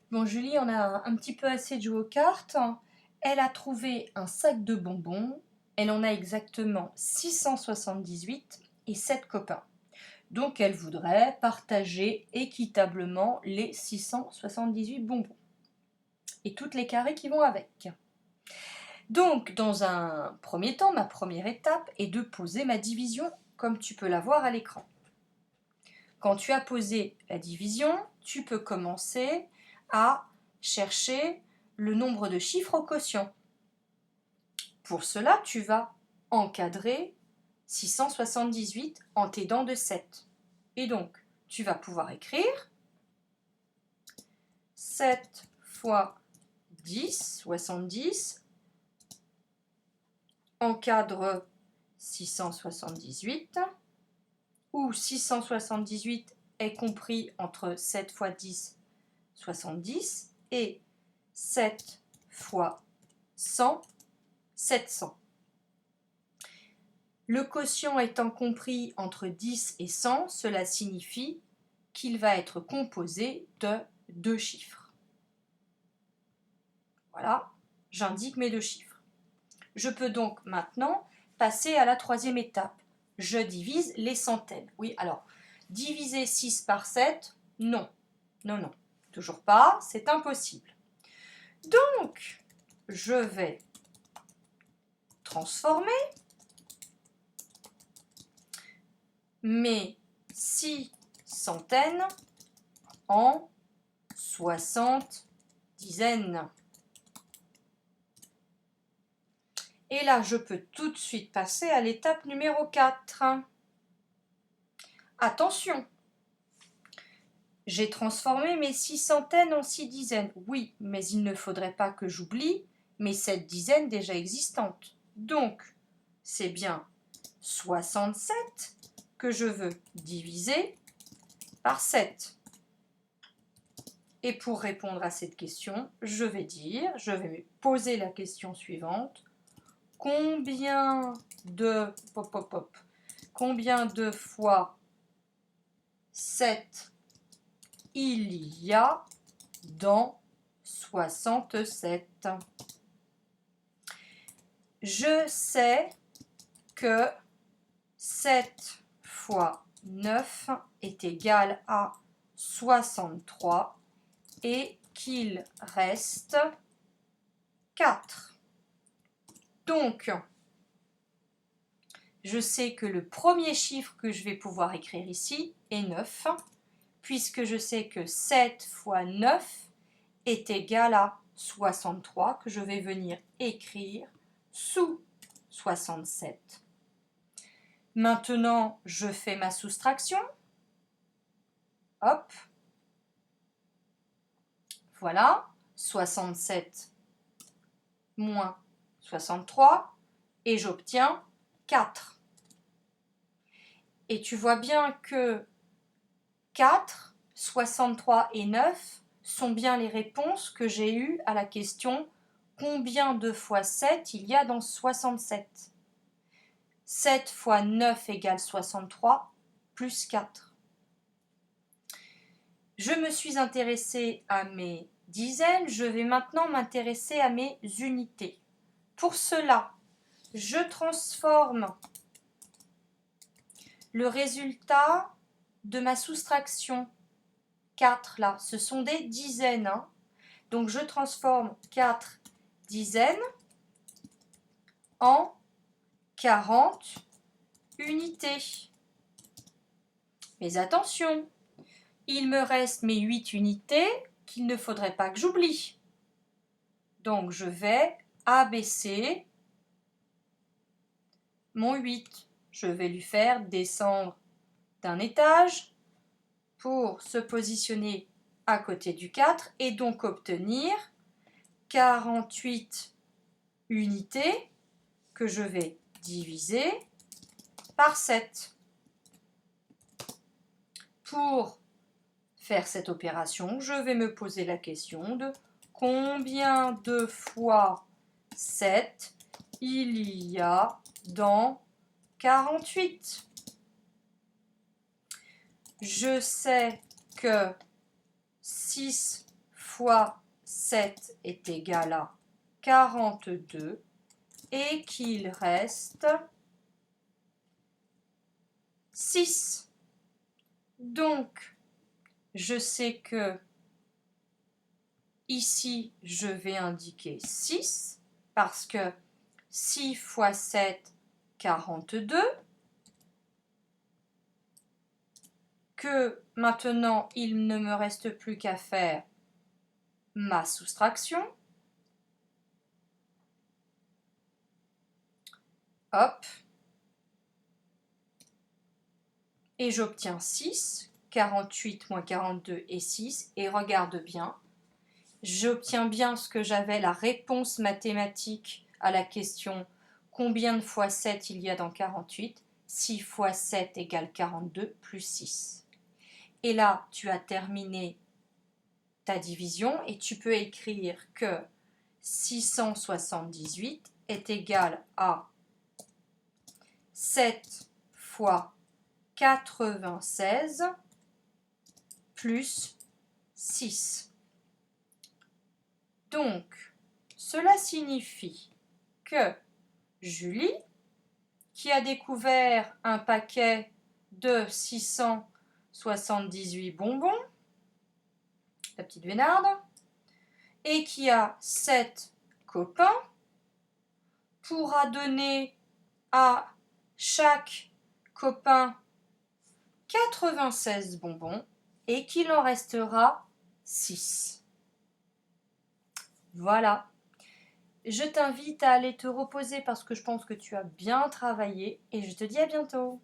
Bon, Julie, on a un petit peu assez de jouer aux cartes. Elle a trouvé un sac de bonbons. Elle en a exactement 678 et 7 copains. Donc, elle voudrait partager équitablement les 678 bonbons et toutes les carrés qui vont avec. Donc, dans un premier temps, ma première étape est de poser ma division comme tu peux la voir à l'écran. Quand tu as posé la division, tu peux commencer à chercher le nombre de chiffres au quotient. Pour cela, tu vas encadrer 678 en t'aidant de 7. Et donc, tu vas pouvoir écrire 7 fois 10, 70, encadre 678, où 678 est compris entre 7 fois 10, 70, et 7 fois 100, 700. Le quotient étant compris entre 10 et 100, cela signifie qu'il va être composé de 2 chiffres. Voilà, j'indique mes 2 chiffres. Je peux donc maintenant passer à la troisième étape. Je divise les centaines. Oui, alors, diviser 6 par 7, non. Non, non, toujours pas, c'est impossible. Donc, je vais transformer mes 6 centaines en 60 dizaines. Et là, je peux tout de suite passer à l'étape numéro 4. Attention, j'ai transformé mes 6 centaines en 6 dizaines. Oui, mais il ne faudrait pas que j'oublie mes 7 dizaines déjà existantes. Donc, c'est bien 67 que je veux diviser par 7. Et pour répondre à cette question, je vais me poser la question suivante. Combien de fois 7 il y a dans 67? Je sais que 7 fois 9 est égal à 63 et qu'il reste 4. Donc, je sais que le premier chiffre que je vais pouvoir écrire ici est 9, puisque je sais que 7 fois 9 est égal à 63, que je vais venir écrire sous 67. Maintenant, je fais ma soustraction. Hop. Voilà, 67 moins 63, et j'obtiens 4. Et tu vois bien que 4, 63 et 9 sont bien les réponses que j'ai eues à la question combien de fois 7 il y a dans 67. 7 fois 9 égale 63 plus 4. Je me suis intéressée à mes dizaines, je vais maintenant m'intéresser à mes unités. Pour cela, je transforme le résultat de ma soustraction. 4 là, ce sont des dizaines. Donc je transforme 4 dizaines en 40 unités. Mais attention, il me reste mes 8 unités qu'il ne faudrait pas que j'oublie. Donc je vais abaisser mon 8. Je vais lui faire descendre d'un étage pour se positionner à côté du 4 et donc obtenir 48 unités que je vais diviser par 7. Pour faire cette opération, je vais me poser la question de combien de fois 7 il y a dans 48. Je sais que 6 fois 7 est égal à 42 et qu'il reste 6. Donc, je sais que ici, je vais indiquer 6 parce que 6 fois 7, 42. Que maintenant, il ne me reste plus qu'à faire ma soustraction. Hop. Et j'obtiens 6. 48 moins 42 et 6. Et regarde bien. J'obtiens bien ce que j'avais, la réponse mathématique à la question combien de fois 7 il y a dans 48. 6 fois 7 égale 42 plus 6. Et là, tu as terminé ta division et tu peux écrire que 678 est égal à 7 fois 96 plus 6. Donc, cela signifie que Julie, qui a découvert un paquet de 678 bonbons, la petite Vénarde, et qui a 7 copains, pourra donner à chaque copain 96 bonbons et qu'il en restera 6. Voilà. Je t'invite à aller te reposer parce que je pense que tu as bien travaillé et je te dis à bientôt.